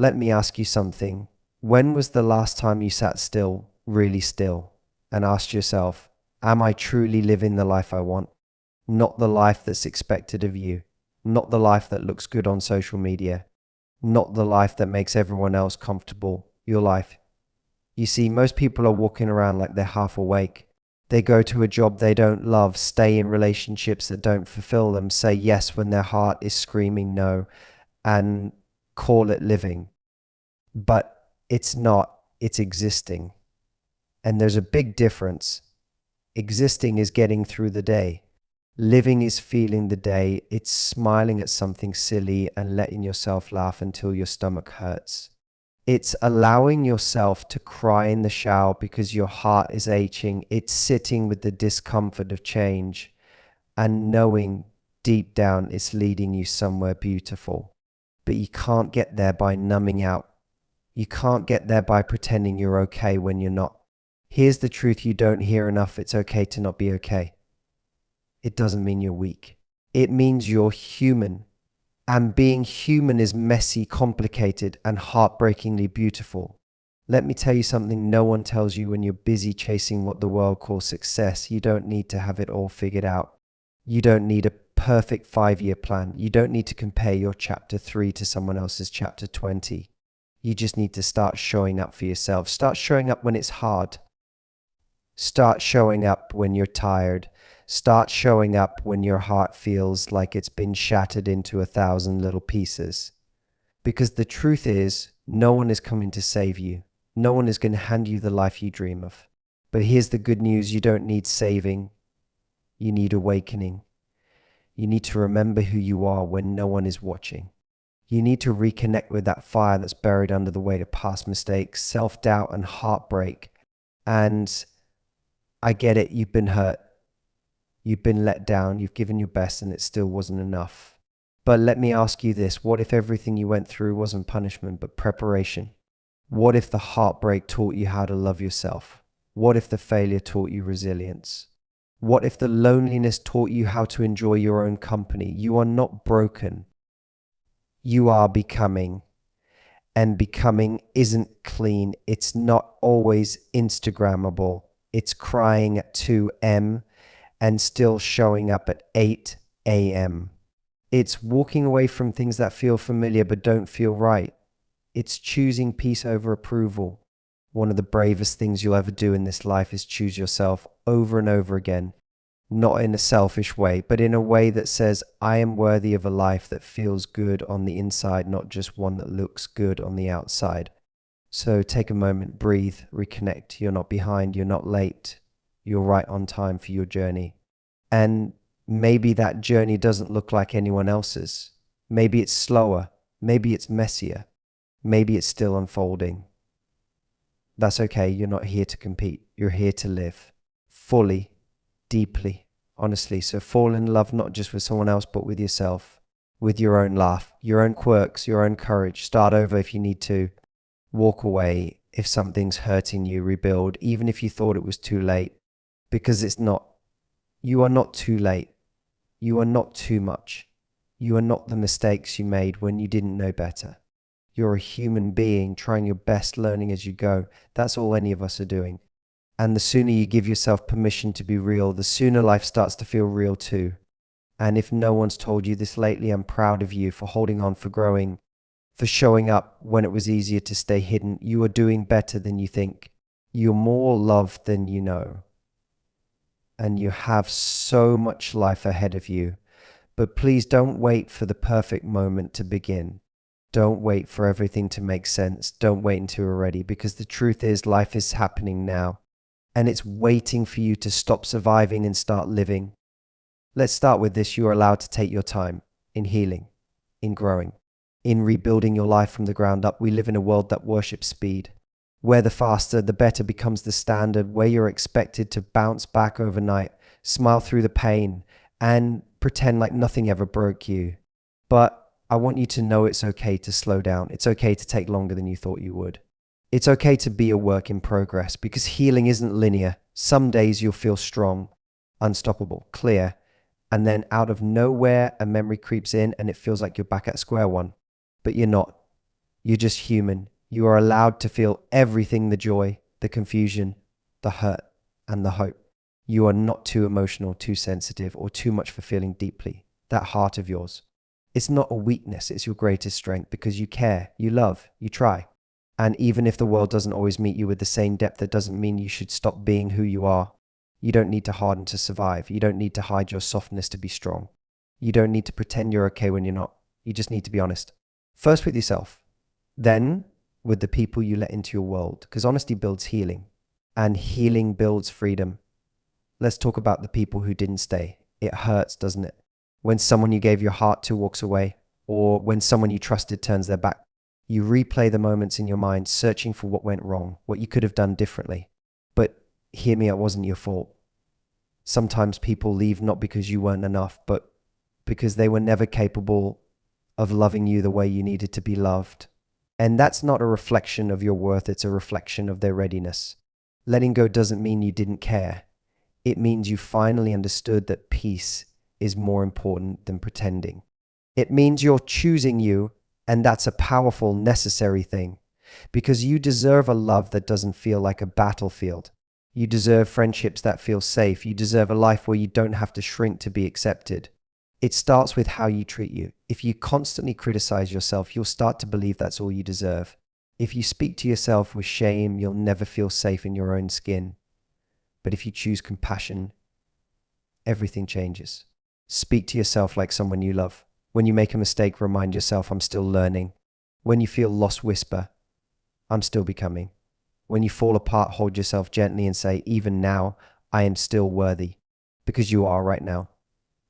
Let me ask you something. When was the last time you sat still, really still, and asked yourself, am I truly living the life I want? Not the life that's expected of you. Not the life that looks good on social media. Not the life that makes everyone else comfortable. Your life. You see, most people are walking around like they're half awake. They go to a job they don't love, stay in relationships that don't fulfill them, say yes when their heart is screaming no, and call it living. But it's not, it's existing. And there's a big difference. Existing is getting through the day. Living is feeling the day. It's smiling at something silly and letting yourself laugh until your stomach hurts. It's allowing yourself to cry in the shower because your heart is aching. It's sitting with the discomfort of change and knowing deep down it's leading you somewhere beautiful. But you can't get there by numbing out. You can't get there by pretending you're okay when you're not. Here's the truth you don't hear enough. It's okay to not be okay. It doesn't mean you're weak. It means you're human. And being human is messy, complicated, and heartbreakingly beautiful. Let me tell you something no one tells you when you're busy chasing what the world calls success. You don't need to have it all figured out. You don't need a perfect 5-year plan. You don't need to compare your chapter 3 to someone else's chapter 20. You just need to start showing up for yourself. Start showing up when it's hard. Start showing up when you're tired. Start showing up when your heart feels like it's been shattered into 1,000 little pieces. Because the truth is, no one is coming to save you. No one is going to hand you the life you dream of. But here's the good news. You don't need saving. You need awakening. You need to remember who you are when no one is watching. You need to reconnect with that fire that's buried under the weight of past mistakes, self-doubt, and heartbreak. And I get it. You've been hurt. You've been let down, you've given your best, and it still wasn't enough. But let me ask you this, what if everything you went through wasn't punishment, but preparation? What if the heartbreak taught you how to love yourself? What if the failure taught you resilience? What if the loneliness taught you how to enjoy your own company? You are not broken. You are becoming. And becoming isn't clean. It's not always Instagrammable. It's crying at 2 a.m. and still showing up at 8 a.m. It's walking away from things that feel familiar but don't feel right. It's choosing peace over approval. One of the bravest things you'll ever do in this life is choose yourself over and over again. Not in a selfish way, but in a way that says, I am worthy of a life that feels good on the inside, not just one that looks good on the outside. So take a moment, breathe, reconnect. You're not behind, you're not late. You're right on time for your journey. And maybe that journey doesn't look like anyone else's. Maybe it's slower. Maybe it's messier. Maybe it's still unfolding. That's okay. You're not here to compete. You're here to live fully, deeply, honestly. So fall in love not just with someone else, but with yourself, with your own laugh, your own quirks, your own courage. Start over if you need to. Walk away if something's hurting you. Rebuild, even if you thought it was too late. Because it's not. You are not too late. You are not too much. You are not the mistakes you made when you didn't know better. You're a human being trying your best, learning as you go. That's all any of us are doing. And the sooner you give yourself permission to be real, the sooner life starts to feel real too. And if no one's told you this lately, I'm proud of you for holding on, for growing, for showing up when it was easier to stay hidden. You are doing better than you think. You're more loved than you know. And you have so much life ahead of you. But please don't wait for the perfect moment to begin. Don't wait for everything to make sense. Don't wait until you're ready, because the truth is life is happening now. And it's waiting for you to stop surviving and start living. Let's start with this. You are allowed to take your time in healing, in growing, in rebuilding your life from the ground up. We live in a world that worships speed, where the faster, the better becomes the standard, where you're expected to bounce back overnight, smile through the pain, and pretend like nothing ever broke you. But I want you to know it's okay to slow down. It's okay to take longer than you thought you would. It's okay to be a work in progress, because healing isn't linear. Some days you'll feel strong, unstoppable, clear, and then out of nowhere, a memory creeps in and it feels like you're back at square one. But you're not. You're just human. You are allowed to feel everything, the joy, the confusion, the hurt, and the hope. You are not too emotional, too sensitive, or too much for feeling deeply. That heart of yours. It's not a weakness, it's your greatest strength because you care, you love, you try. And even if the world doesn't always meet you with the same depth, that doesn't mean you should stop being who you are. You don't need to harden to survive. You don't need to hide your softness to be strong. You don't need to pretend you're okay when you're not. You just need to be honest. First with yourself, then with the people you let into your world, because honesty builds healing, and healing builds freedom. Let's talk about the people who didn't stay. It hurts, doesn't it? When someone you gave your heart to walks away, or when someone you trusted turns their back. You replay the moments in your mind, searching for what went wrong, what you could have done differently. But hear me, it wasn't your fault. Sometimes people leave not because you weren't enough, but because they were never capable of loving you the way you needed to be loved. And that's not a reflection of your worth, it's a reflection of their readiness. Letting go doesn't mean you didn't care. It means you finally understood that peace is more important than pretending. It means you're choosing you, and that's a powerful, necessary thing. Because you deserve a love that doesn't feel like a battlefield. You deserve friendships that feel safe. You deserve a life where you don't have to shrink to be accepted. It starts with how you treat you. If you constantly criticize yourself, you'll start to believe that's all you deserve. If you speak to yourself with shame, you'll never feel safe in your own skin. But if you choose compassion, everything changes. Speak to yourself like someone you love. When you make a mistake, remind yourself, I'm still learning. When you feel lost, whisper, I'm still becoming. When you fall apart, hold yourself gently and say, even now, I am still worthy. Because you are right now.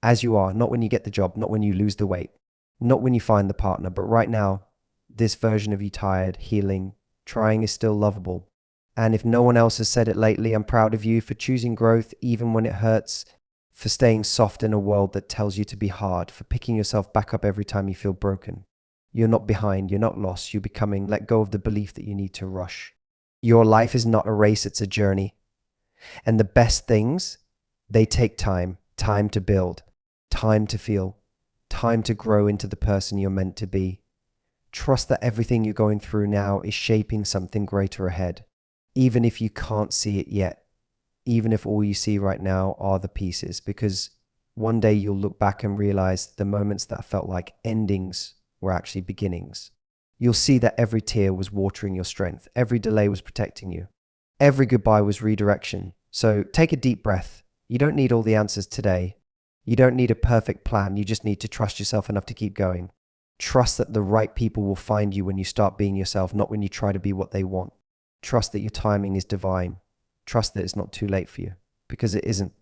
As you are, not when you get the job, not when you lose the weight, not when you find the partner, but right now, this version of you tired, healing, trying is still lovable. And if no one else has said it lately, I'm proud of you for choosing growth even when it hurts, for staying soft in a world that tells you to be hard, for picking yourself back up every time you feel broken. You're not behind, you're not lost, you're becoming. Let go of the belief that you need to rush. Your life is not a race, it's a journey. And the best things, they take time, time to build, time to feel, time to grow into the person you're meant to be. Trust that everything you're going through now is shaping something greater ahead, even if you can't see it yet, even if all you see right now are the pieces, because one day you'll look back and realize the moments that felt like endings were actually beginnings. You'll see that every tear was watering your strength, every delay was protecting you, every goodbye was redirection. So take a deep breath. You don't need all the answers today. You don't need a perfect plan. You just need to trust yourself enough to keep going. Trust that the right people will find you when you start being yourself, not when you try to be what they want. Trust that your timing is divine. Trust that it's not too late for you, because it isn't.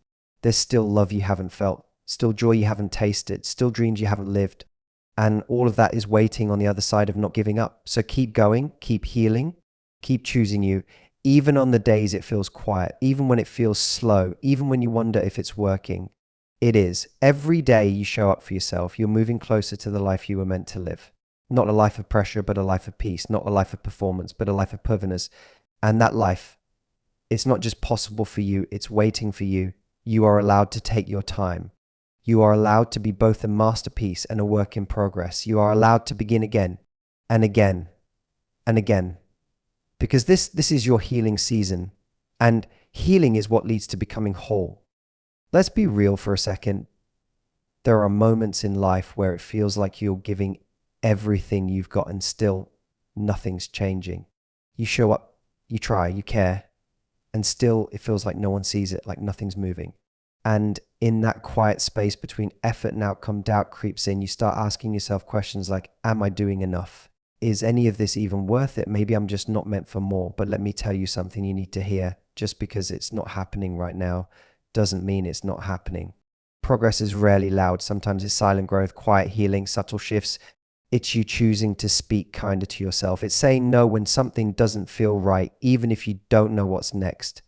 There's still love you haven't felt, still joy you haven't tasted, still dreams you haven't lived. And all of that is waiting on the other side of not giving up. So keep going, keep healing, keep choosing you, even on the days it feels quiet, even when it feels slow, even when you wonder if it's working. It is. Every day you show up for yourself, you're moving closer to the life you were meant to live. Not a life of pressure, but a life of peace. Not a life of performance, but a life of permanence. And that life, it's not just possible for you, it's waiting for you. You are allowed to take your time. You are allowed to be both a masterpiece and a work in progress. You are allowed to begin again and again and again. Because this is your healing season. And healing is what leads to becoming whole. Let's be real for a second. There are moments in life where it feels like you're giving everything you've got and still nothing's changing. You show up, you try, you care, and still it feels like no one sees it, like nothing's moving. And in that quiet space between effort and outcome, doubt creeps in. You start asking yourself questions like, am I doing enough? Is any of this even worth it? Maybe I'm just not meant for more. But let me tell you something you need to hear. Just because it's not happening right now doesn't mean it's not happening. Progress is rarely loud. Sometimes it's silent growth, quiet healing, subtle shifts. It's you choosing to speak kinder to yourself. It's saying no when something doesn't feel right, even if you don't know what's next.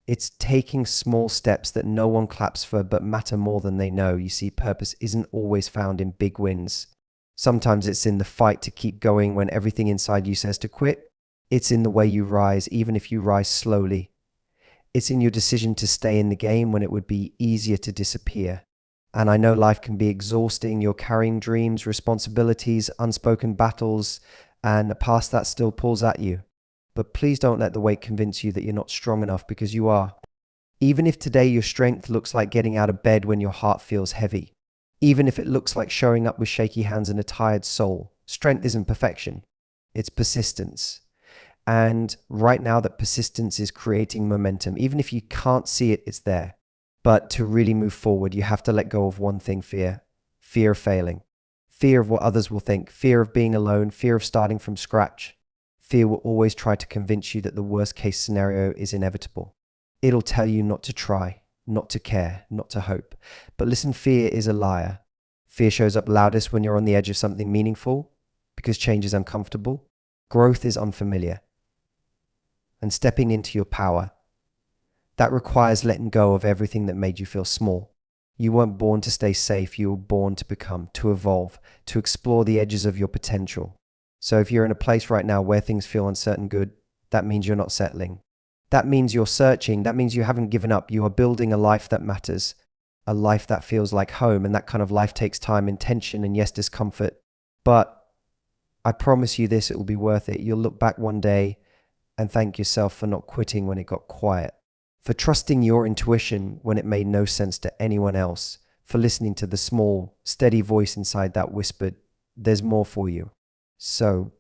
It's taking small steps that no one claps for but matter more than they know. You see, purpose isn't always found in big wins. Sometimes it's in the fight to keep going when everything inside you says to quit. It's in the way you rise, even if you rise slowly. It's in your decision to stay in the game when it would be easier to disappear. And I know life can be exhausting. You're carrying dreams, responsibilities, unspoken battles, and the past that still pulls at you. But please don't let the weight convince you that you're not strong enough, because you are. Even if today your strength looks like getting out of bed when your heart feels heavy, even if it looks like showing up with shaky hands and a tired soul, strength isn't perfection. It's persistence. And right now, that persistence is creating momentum. Even if you can't see it, it's there. But to really move forward, you have to let go of one thing: fear. Fear of failing. Fear of what others will think. Fear of being alone. Fear of starting from scratch. Fear will always try to convince you that the worst case scenario is inevitable. It'll tell you not to try, not to care, not to hope. But listen, fear is a liar. Fear shows up loudest when you're on the edge of something meaningful, because change is uncomfortable. Growth is unfamiliar. And stepping into your power, that requires letting go of everything that made you feel small. You weren't born to stay safe. You were born to become, to evolve, to explore the edges of your potential. So if you're in a place right now where things feel uncertain, good, that means you're not settling. That means you're searching. That means you haven't given up. You are building a life that matters, a life that feels like home. And that kind of life takes time, intention, and yes, discomfort. But I promise you this, it will be worth it. You'll look back one day and thank yourself for not quitting when it got quiet, for trusting your intuition when it made no sense to anyone else, for listening to the small, steady voice inside that whispered, "There's more for you." So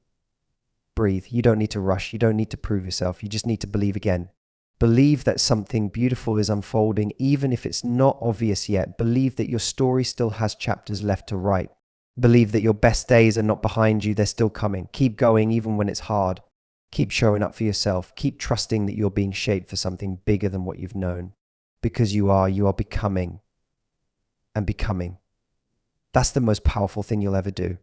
breathe. You don't need to rush. You don't need to prove yourself. You just need to believe again. Believe that something beautiful is unfolding, even if it's not obvious yet. Believe that your story still has chapters left to write. Believe that your best days are not behind you. They're still coming. Keep going even when it's hard. Keep showing up for yourself. Keep trusting that you're being shaped for something bigger than what you've known. Because you are becoming and becoming. That's the most powerful thing you'll ever do.